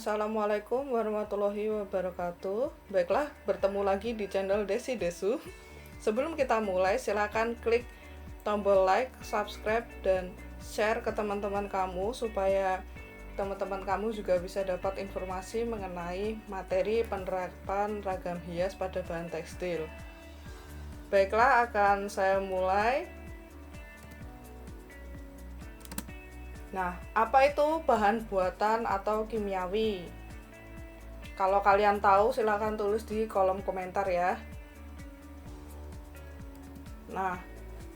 Assalamualaikum warahmatullahi wabarakatuh. Baiklah, bertemu lagi di channel Desi Desu. Sebelum kita mulai, silakan klik tombol like, subscribe, dan share ke teman-teman kamu supaya teman-teman kamu juga bisa dapat informasi mengenai materi penerapan ragam hias pada bahan tekstil. Baiklah, akan saya mulai. Nah, apa itu bahan buatan atau kimiawi? Kalau kalian tahu, silakan tulis di kolom komentar ya. Nah,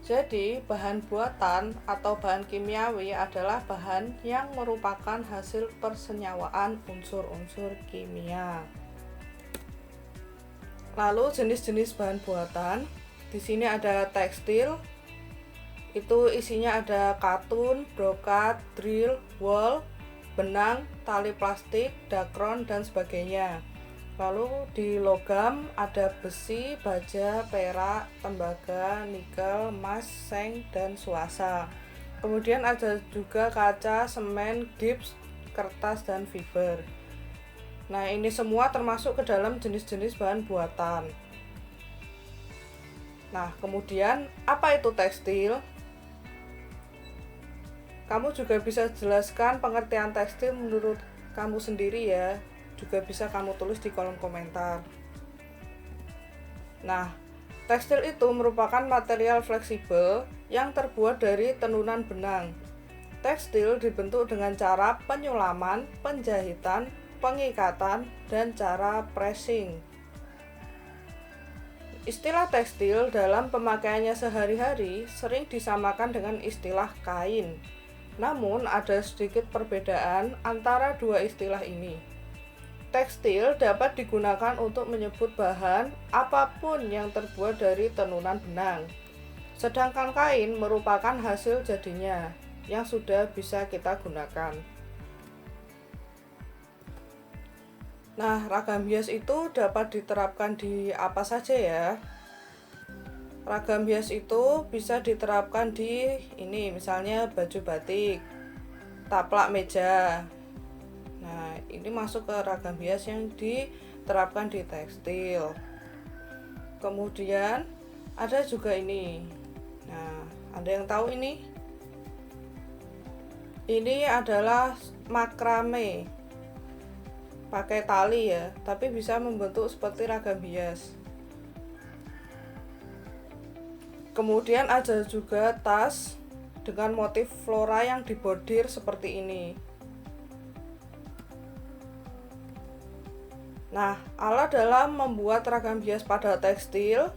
jadi bahan buatan atau bahan kimiawi adalah bahan yang merupakan hasil persenyawaan unsur-unsur kimia. Lalu jenis-jenis bahan buatan, di sini ada tekstil, itu isinya ada katun, brokat, drill, wool, benang, tali plastik, dakron, dan sebagainya. Lalu di logam ada besi, baja, perak, tembaga, nikel, emas, seng, dan suasa. Kemudian ada juga kaca, semen, gips, kertas, dan fiber. Nah, ini semua termasuk ke dalam jenis-jenis bahan buatan. Nah, kemudian apa itu tekstil? Kamu juga bisa jelaskan pengertian tekstil menurut kamu sendiri ya. Juga bisa kamu tulis di kolom komentar. Nah, tekstil itu merupakan material fleksibel yang terbuat dari tenunan benang. Tekstil dibentuk dengan cara penyulaman, penjahitan, pengikatan, dan cara pressing. Istilah tekstil dalam pemakaiannya sehari-hari sering disamakan dengan istilah kain. Namun, ada sedikit perbedaan antara dua istilah ini. Tekstil dapat digunakan untuk menyebut bahan apapun yang terbuat dari tenunan benang. Sedangkan kain merupakan hasil jadinya yang sudah bisa kita gunakan. Nah, ragam hias itu dapat diterapkan di apa saja ya? Ragam hias itu bisa diterapkan di ini, misalnya baju batik, taplak meja. Nah, ini masuk ke ragam hias yang diterapkan di tekstil. Kemudian ada juga ini. Nah, ada yang tahu ini? Ini adalah makrame. Pakai tali ya, tapi bisa membentuk seperti ragam hias. Kemudian ada juga tas dengan motif flora yang dibordir seperti ini. Nah, alat dalam membuat ragam hias pada tekstil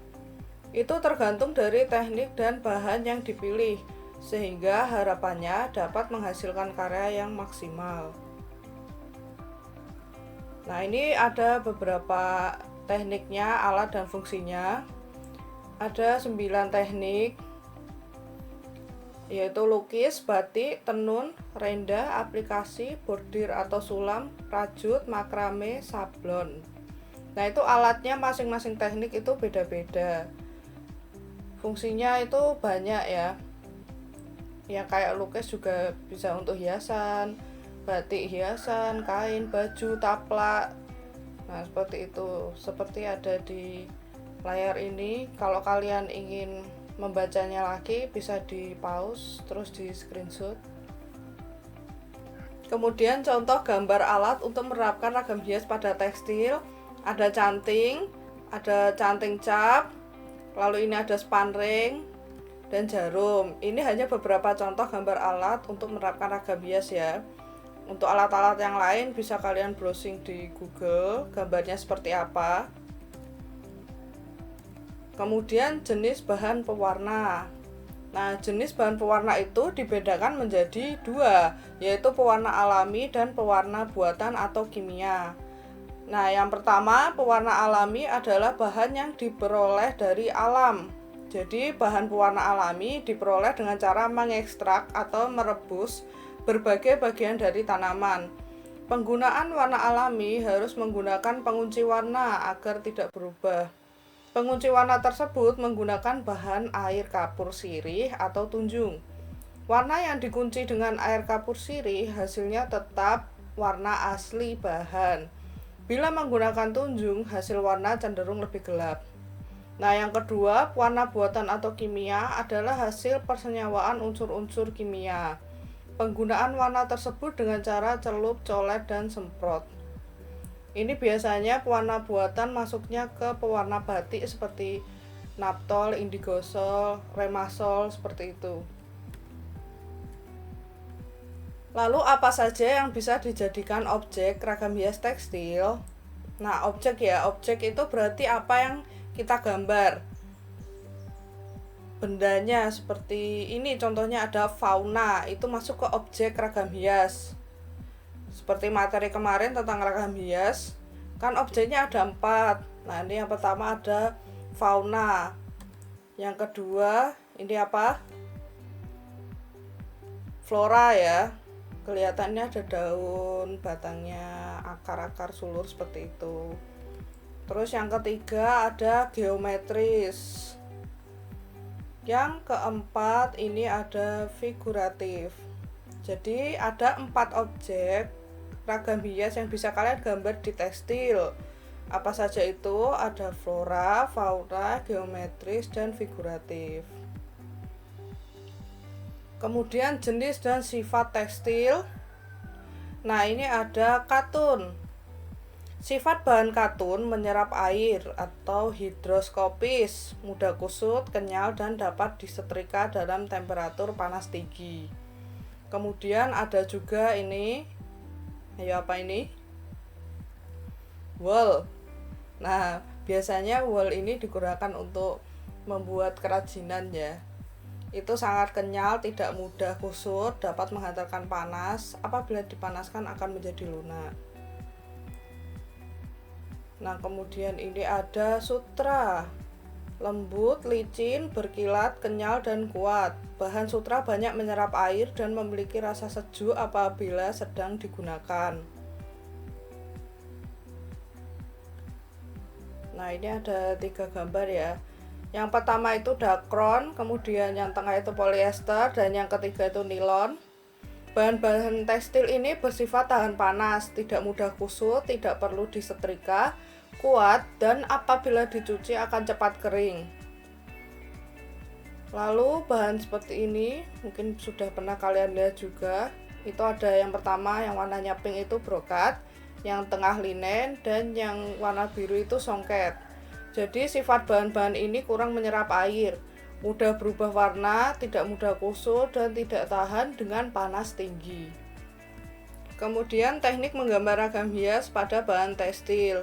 itu tergantung dari teknik dan bahan yang dipilih, sehingga harapannya dapat menghasilkan karya yang maksimal. Nah, ini ada beberapa tekniknya, alat dan fungsinya. Ada 9 teknik, yaitu lukis, batik, tenun, renda, aplikasi, bordir atau sulam, rajut, makrame, sablon. Nah, itu alatnya masing-masing teknik itu beda-beda. Fungsinya itu banyak ya. Ya kayak lukis juga bisa untuk hiasan, batik hiasan, kain, baju, taplak. Nah, seperti itu. Seperti ada di layar ini. Kalau kalian ingin membacanya lagi bisa di pause terus di screenshot. Kemudian contoh gambar alat untuk menerapkan ragam hias pada tekstil. Ada canting, ada canting cap, lalu ini ada spanring dan jarum. Ini hanya beberapa contoh gambar alat untuk menerapkan ragam hias ya. Untuk alat-alat yang lain bisa kalian browsing di Google gambarnya seperti apa. Kemudian jenis bahan pewarna. Nah, jenis bahan pewarna itu dibedakan menjadi dua, yaitu pewarna alami dan pewarna buatan atau kimia. Nah, yang pertama, pewarna alami adalah bahan yang diperoleh dari alam. Jadi, bahan pewarna alami diperoleh dengan cara mengekstrak atau merebus berbagai bagian dari tanaman. Penggunaan warna alami harus menggunakan pengunci warna agar tidak berubah. Pengunci warna tersebut menggunakan bahan air kapur sirih atau tunjung. Warna yang dikunci dengan air kapur sirih hasilnya tetap warna asli bahan. Bila menggunakan tunjung, hasil warna cenderung lebih gelap. Nah, yang kedua, warna buatan atau kimia adalah hasil persenyawaan unsur-unsur kimia. Penggunaan warna tersebut dengan cara celup, colet, dan semprot. Ini biasanya pewarna buatan masuknya ke pewarna batik seperti naptol, indigosol, remasol, seperti itu. Lalu apa saja yang bisa dijadikan objek ragam hias tekstil? Nah, objek itu berarti apa yang kita gambar. Bendanya seperti ini, contohnya ada fauna, itu masuk ke objek ragam hias. Seperti materi kemarin tentang ragam hias, kan objeknya ada 4. Nah, ini yang pertama ada fauna. Yang kedua, ini apa? Flora ya. Kelihatannya ada daun, batangnya, akar-akar sulur seperti itu. Terus yang ketiga ada geometris. Yang keempat ini ada figuratif. Jadi ada 4 objek ragam hias yang bisa kalian gambar di tekstil. Apa saja itu? Ada flora, fauna, geometris, dan figuratif. Kemudian jenis dan sifat tekstil. Nah, ini ada katun. Sifat bahan katun menyerap air atau hidroskopis, mudah kusut, kenyal, dan dapat disetrika dalam temperatur panas tinggi. Kemudian ada juga ini, apa ini? Wool. Nah, biasanya wool ini digunakan untuk membuat kerajinan ya. Itu sangat kenyal, tidak mudah kusut, dapat menghantarkan panas. Apabila dipanaskan akan menjadi lunak. Nah, kemudian ini ada sutra. Lembut, licin, berkilat, kenyal, dan kuat. Bahan sutra banyak menyerap air dan memiliki rasa sejuk apabila sedang digunakan. Nah, ini ada 3 gambar ya. Yang pertama itu dakron, kemudian yang tengah itu polyester, dan yang ketiga itu nilon. Bahan-bahan tekstil ini bersifat tahan panas, tidak mudah kusut, tidak perlu disetrika, kuat, dan apabila dicuci akan cepat kering. Lalu bahan seperti ini mungkin sudah pernah kalian lihat juga. Itu ada yang pertama yang warnanya pink itu brokat, yang tengah linen, dan yang warna biru itu songket. Jadi sifat bahan-bahan ini kurang menyerap air, mudah berubah warna, tidak mudah kusut, dan tidak tahan dengan panas tinggi. Kemudian teknik menggambar ragam hias pada bahan tekstil.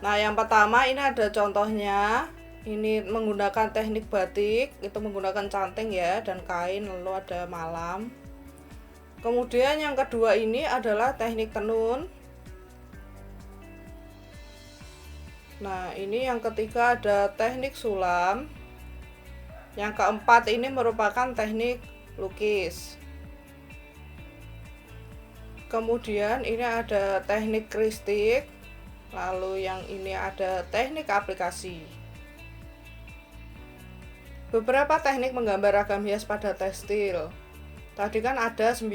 Nah, yang pertama ini ada contohnya. Ini menggunakan teknik batik, itu menggunakan canting ya, dan kain, lalu ada malam. Kemudian yang kedua ini adalah teknik tenun. Nah, ini yang ketiga ada teknik sulam. Yang keempat ini merupakan teknik lukis. Kemudian ini ada teknik kristik. Lalu yang ini ada teknik aplikasi. Beberapa teknik menggambar ragam hias pada tekstil. Tadi kan ada 9.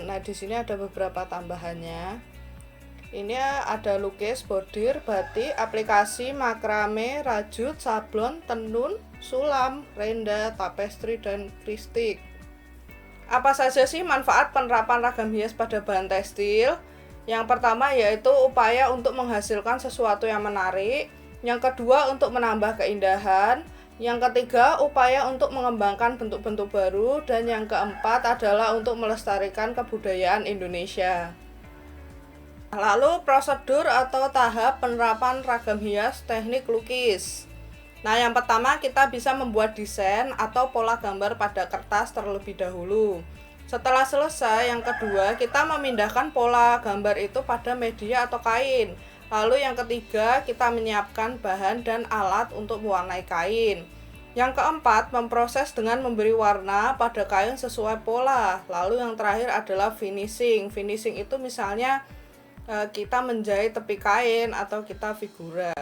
Nah, di sini ada beberapa tambahannya. Ini ada lukis, bordir, batik, aplikasi, makrame, rajut, sablon, tenun, sulam, renda, tapestri, dan kristik. Apa saja sih manfaat penerapan ragam hias pada bahan tekstil? Yang pertama yaitu upaya untuk menghasilkan sesuatu yang menarik. Yang kedua untuk menambah keindahan. Yang ketiga upaya untuk mengembangkan bentuk-bentuk baru. Dan yang keempat adalah untuk melestarikan kebudayaan Indonesia. Lalu prosedur atau tahap penerapan ragam hias teknik lukis. Nah, yang pertama kita bisa membuat desain atau pola gambar pada kertas terlebih dahulu. Setelah selesai, yang kedua kita memindahkan pola gambar itu pada media atau kain. Lalu yang ketiga kita menyiapkan bahan dan alat untuk mewarnai kain. Yang keempat memproses dengan memberi warna pada kain sesuai pola. Lalu yang terakhir adalah finishing. Finishing itu misalnya kita menjahit tepi kain atau kita figura.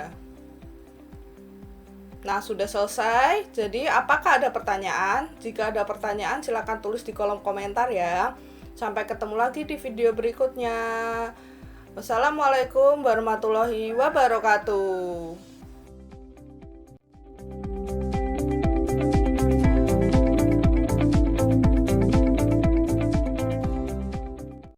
Nah, sudah selesai. Jadi, apakah ada pertanyaan? Jika ada pertanyaan, silakan tulis di kolom komentar ya. Sampai ketemu lagi di video berikutnya. Wassalamualaikum warahmatullahi wabarakatuh.